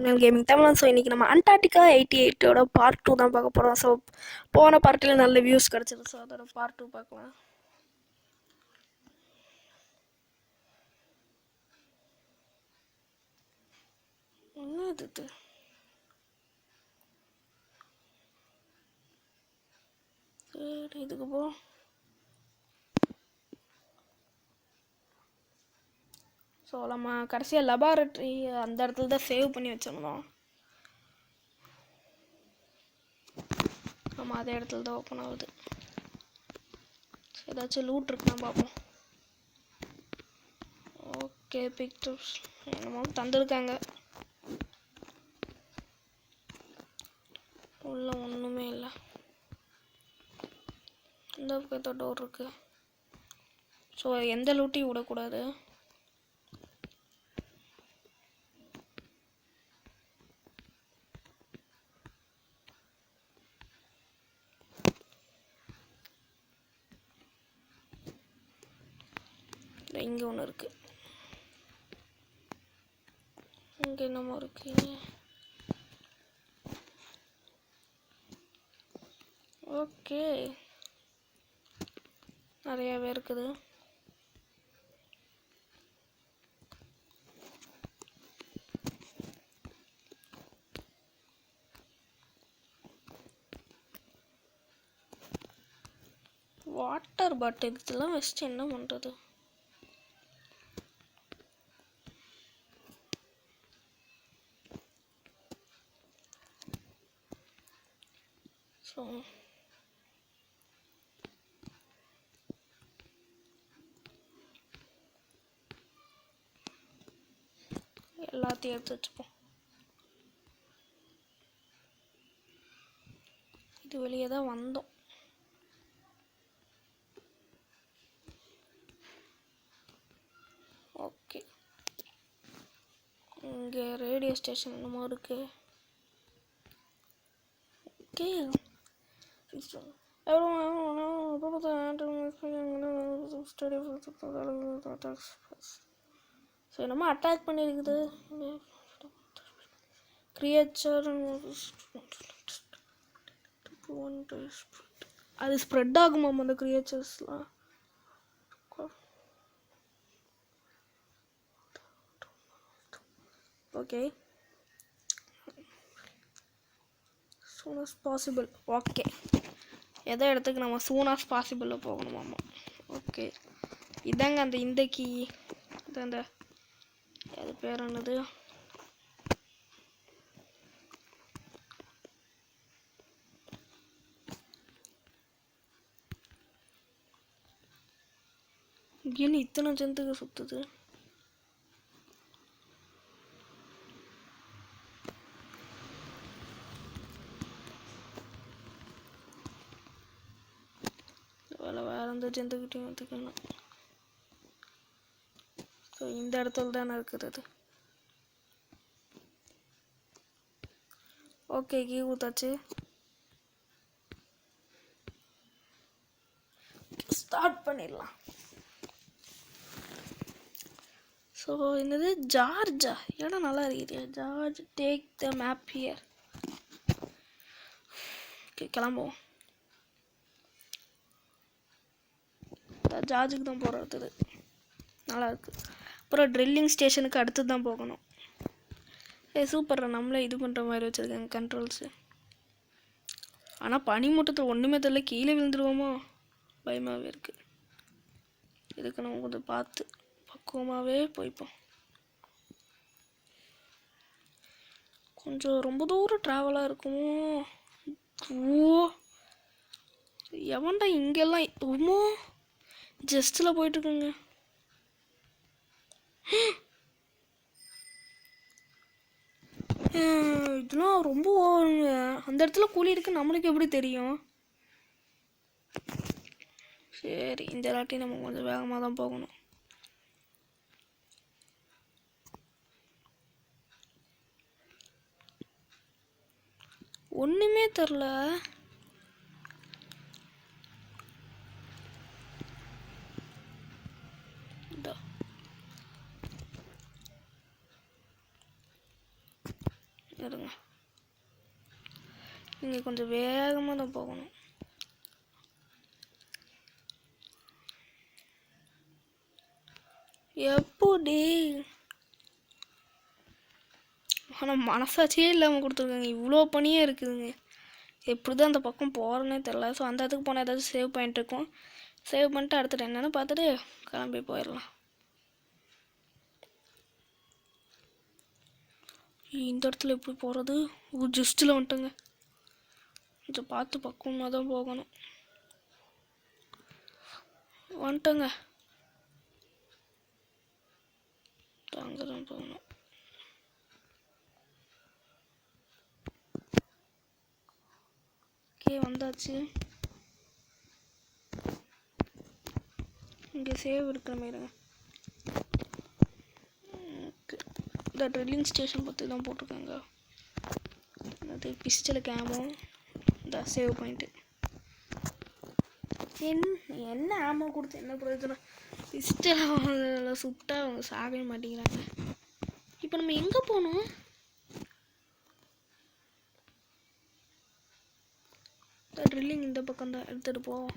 உண்மையில் gaming Tamil. So இன்றைக்கி நம்ம அண்டார்டிகா 88ஓட பார்ட் 2 தான் பார்க்க போகிறோம். ஸோ போன பார்ட்டில் நல்ல வியூஸ் கிடச்சிது. ஸோ அதோட பார்ட் 2 பார்க்கலாம். என்னது இது? சரி, இதுக்கு போ. ஸோ நம்ம கடைசியாக லெபார்ட்ரி அந்த இடத்துல தான் சேவ் பண்ணி வச்சிருந்தோம். நம்ம அதே இடத்துல தான் ஓப்பன் ஆகுது. ஏதாச்சும் லூட் இருக்குன்னு பார்ப்போம். ஓகே, பிக்சர்ஸ் என்னமோ தந்துருக்காங்க. உள்ள ஒன்றுமே இல்லை. இந்த பக்கத்து டோர் இருக்கு. ஸோ எந்த லூட்டையும் விடக்கூடாது. இங்கே ஒன்று இருக்கு. இங்கே என்னமோ இருக்கு. ஓகே, நிறையாவே இருக்குது. வாட்டர் பாட்டில் இதெல்லாம் வச்சுட்டு என்ன பண்ணுறது? ஸோ எல்லாத்தையும் எடுத்து வச்சுப்போம். இது வெளியே தான் வந்தோம். ஓகே, இங்கே ரேடியோ ஸ்டேஷன் என்னமோ இருக்கு. ஓகே, ஸோ என்னமோ அட்டாக் பண்ணியிருக்குது. கிரியேச்சர் அது ஸ்ப்ரெட் ஆகுமா அந்த கிரியேச்சர்ஸ்லாம்? Okay, soon as possible. Okay, எதோ இடத்துக்கு நம்ம soon as possible போகணுமாம்மா. ஓகே, இதாங்க அந்த இந்த கீ. அந்த அது பேர் என்னது? இங்கே இத்தனை ஜந்துக்கு சுற்றுது. வேற எந்த ஜந்துக்கிட்டையும் வந்துக்கணும். ஸோ இந்த இடத்துல தானே இருக்குது. ஓகே, கீ ஊத்தாச்சு. ஸ்டார்ட் பண்ணிடலாம். ஸோ என்னது ஜார்ஜா? இடம் நல்லா இருக்குது. George take the map here. Okay, கிளம்புவோம். ஜார்ஜுக்கு தான் போகிறது. நல்லாயிருக்கு. அப்புறம் ட்ரில்லிங் ஸ்டேஷனுக்கு அடுத்து தான் போகணும். சூப்பர், நம்மளே இது பண்ணுற மாதிரி வச்சுருக்காங்க கண்ட்ரோல்ஸு. ஆனால் பனிமூட்டத்தில் ஒன்றுமே தெரியல. கீழே விழுந்துருவோமோ பயமாகவே இருக்குது. இதுக்கு நம்ம கொஞ்சம் பார்த்து பக்குவமாகவே போய்ப்போம். கொஞ்சம் ரொம்ப தூரம் ட்ராவலாக இருக்குமோ? ஓ, எவன்டா இங்கெல்லாம் ஓமோ ஜஸ்ட்டில் போயிட்டுருக்குங்க. இதெல்லாம் ரொம்ப ஓவருங்க. அந்த இடத்துல கூலி இருக்கு, நம்மளுக்கு எப்படி தெரியும்? சரி, இந்த இல்லாட்டி நம்ம கொஞ்சம் வேகமாக தான் போகணும். ஒன்றுமே தெரில. இருங்க, நீங்கள் கொஞ்சம் வேகமாக தான் போகணும். எப்படி? ஆனால் மனசாட்சியே இல்லாமல் கொடுத்துருக்காங்க. இவ்வளோ பணியே இருக்குதுங்க. எப்படி தான் அந்த பக்கம் போகிறேன்னே தெரில. ஸோ அந்த இடத்துக்கு போனால் ஏதாச்சும் சேவ் பாயிண்ட் இருக்கும். சேவ் பண்ணிட்டு அடுத்துட்டு என்னென்னு பார்த்துட்டு கிளம்பி போயிடலாம். இந்த இடத்துல எப்படி போகிறது? ஜஸ்ட்டில் வந்துட்டுங்க. இதை பார்த்து பக்குவமாக தான் போகணும். வந்துட்டோங்க. அங்கே தான் போகணும். ஓகே, வந்தாச்சு. இங்கே சேவ் இருக்கிற மாரிங்க. ஓகே, இந்த ட்ரில்லிங் ஸ்டேஷன் பற்றி தான் போட்டிருக்காங்க. அது பிஸ்டலுக்கு ஆமோ, இந்த சேவ் பாயிண்ட்டு. என்ன ஆமோ கொடுத்து என்ன பிரயோஜனம்? பிஸ்டல் சுட்டா அவங்க சாகவே மாட்டேங்கிறாங்க. இப்போ நம்ம எங்கே போகணும்? ட்ரில்லிங் இந்த பக்கம் தான், எடுத்துகிட்டு போவோம்.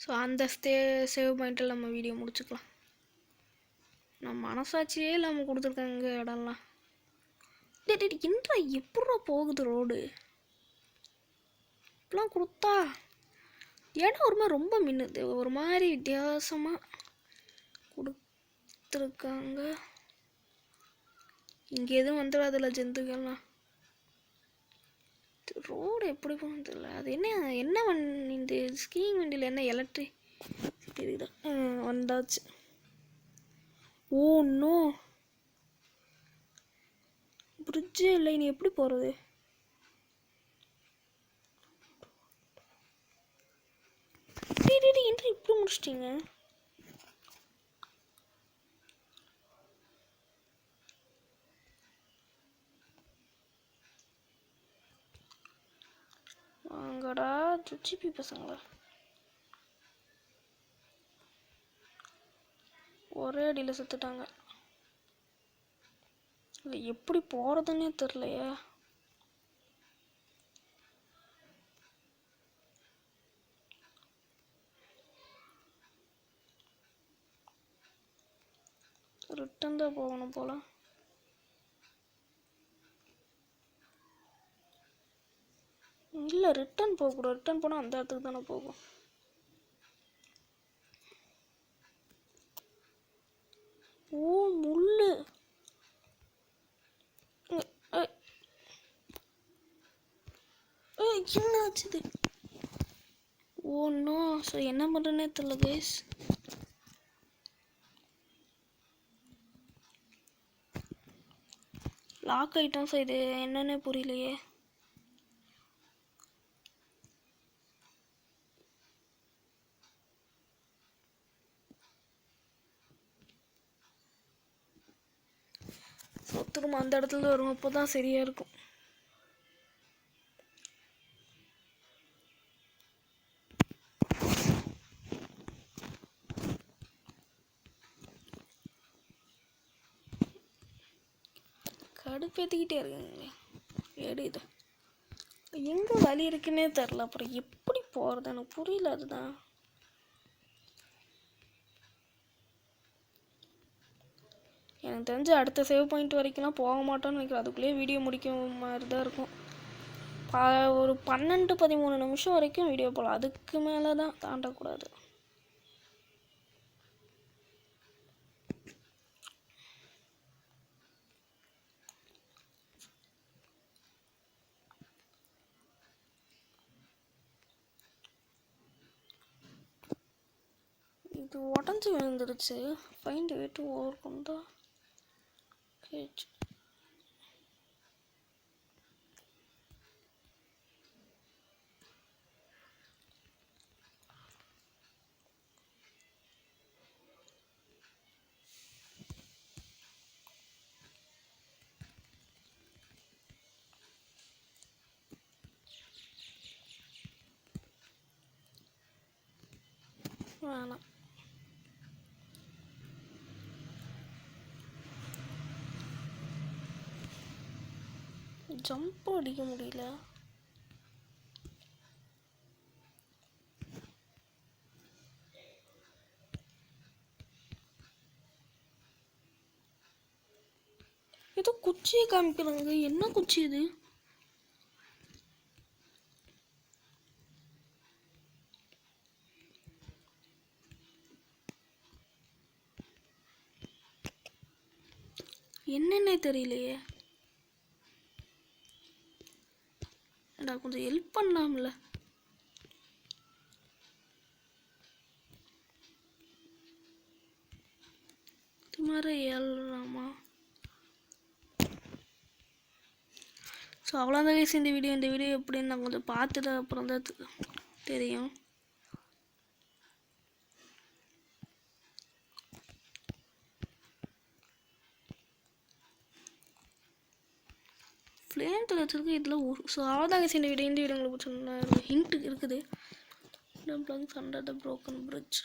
ஸோ அந்த சேவ் பாயிண்ட்டில் நம்ம வீடியோ முடிச்சுக்கலாம். நம்ம மனசாட்சியே இல்லாமல் கொடுத்துருக்காங்க இடம்லாம். என்னடா எப்படா போகுது ரோடு? இப்பெல்லாம் கொடுத்தா இடம் ஒரு மாதிரி ரொம்ப மின்னுது. ஒரு மாதிரி வித்தியாசமாக கொடுத்துருக்காங்க. இங்கே எதுவும் வந்துடாதுல்ல ஜந்துக்கள்லாம். ரோடு எப்படி போகணும் தெரியல. அது என்ன வண்டி? இந்த ஸ்கீயிங் வண்டியில் என்ன எலக்ட்ரிசிட்டி இருக்குதா? வந்தாச்சு. ஓ நோ, பிரிட்ஜே இல்லை. நீ எப்படி போகிறது? என்று இப்படி முடிச்சிட்டிங்க? வாங்கடா ஜிபி பசங்களா, ஒரே அடியில் செத்துட்டாங்க. இல்லை எப்படி போகிறதுன்னே தெரிலையே. ரிட்டன் தான் போகணும் போல. இல்லை ரிட்டன் போகக்கூடாது. ரிட்டன் போனால் அந்த இடத்துக்கு தானே போகும். ஓ முள்ளு. என்ன ஆச்சுது? Oh no. ஸோ என்ன பண்ணுறேன்னே தெரியல கைஸ். லாக் ஆகிட்டோம். ஸோ இது என்னன்னே புரியலையே. ஸோ திரும்ப அந்த இடத்துல வரும். அப்போ தான் சரியாக இருக்கும். கடுப்பேற்றிக்கிட்டே இருக்குங்களே. எடு இது எங்கே வழி இருக்குன்னே தெரில. அப்புறம் எப்படி போகிறது எனக்கு புரியல. அதுதான் எனக்கு தெரிஞ்சு அடுத்த சேவ் பாயிண்ட் வரைக்கும்லாம் போக மாட்டோன்னு நினைக்கிறேன். அதுக்குள்ளேயே வீடியோ முடிக்க மாதிரி தான் இருக்கும். ஒரு 12-13 நிமிஷம் வரைக்கும் வீடியோ போகலாம். அதுக்கு மேலே தான் தாண்டக்கூடாது. இது உடஞ்சி விழுந்துருச்சு. Find way to overcome the cage. வேணாம். ஜம்ப் அடிக்க முடியல. ஏதோ குச்சியை காமிக்கிறாங்க. என்ன குச்சி இது? என்னன்னே தெரியலையே. கொஞ்சம் ஹெல்ப் பண்ணலாம்ல. துமாரா ஏழாமா? ஸோ அவ்வளோதான் கைஸ் இந்த வீடியோ எப்படின்னு நான் கொஞ்சம் பார்த்துட்டு அப்புறம் தான் தெரியும். ஃப்ளேம் த்ரோ வச்சுருக்கு இதில். ஸோ அவ்வளோதான் கைஸ் இந்த வீடியோ உங்களுக்கு பிடிச்சிருந்தா ஹிண்ட் இருக்குது. Under the broken bridge.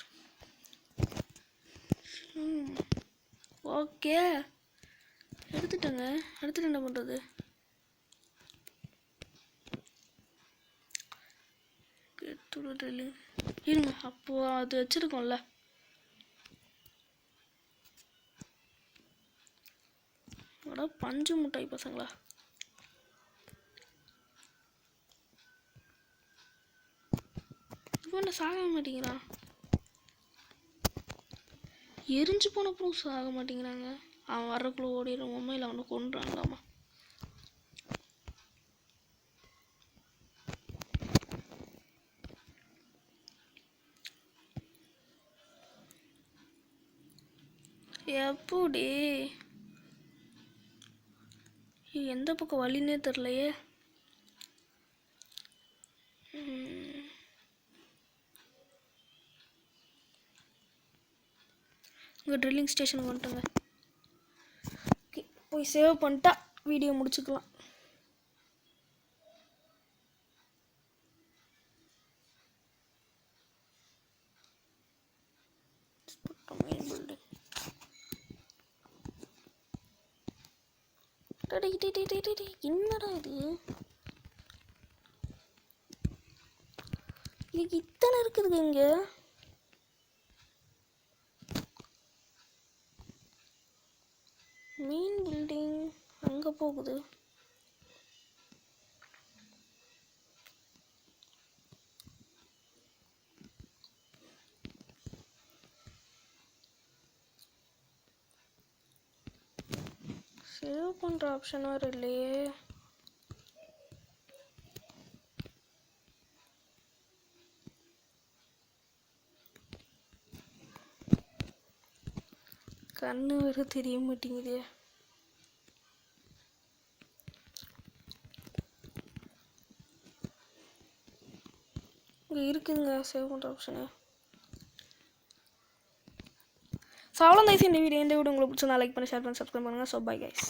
Okay எடுத்துட்டேங்க. அடுத்துட்டு என்ன பண்ணுறது? இருங்க, அப்போ அது வச்சிருக்கோம்ல. பஞ்சு முட்டாய் பசங்களா. இப்போ என்ன சாக மாட்டேங்கிறான்? எரிஞ்சு போனப்புறம் சாக மாட்டேங்கிறாங்க. அவன் வர்றக்குள்ள ஓடிடுவோமா இல்லை அவனை கொண்டுறாங்களாமா? எப்படி எந்த பக்கம் வழின்னே தெரியலையே. இங்கே ட்ரில்லிங் ஸ்டேஷனுக்கு வந்துட்டுங்க. ஓகே, போய் சேவ் பண்ணிட்டா வீடியோ முடிச்சுக்கலாம். என்னடா இது? இதுக்கு இத்தனை இருக்குதுங்க இங்க. மெயின் பில்டிங் அங்க போகுது. சேவ் பண்ற ஆப்ஷன் வேற இல்லையே. கண்ணு வேற தெரிய மாட்டேங்குது. இங்கே இருக்குதுங்க சேவ் பண்ணுற ஆப்ஷனு. ஸோ அவ்வளோ இந்த வீடியோ உங்களுக்கு பிடிச்சா லைக் பண்ணி ஷேர் பண்ணி சப்ஸ்கிரைப் பண்ணுங்கள். So bye guys.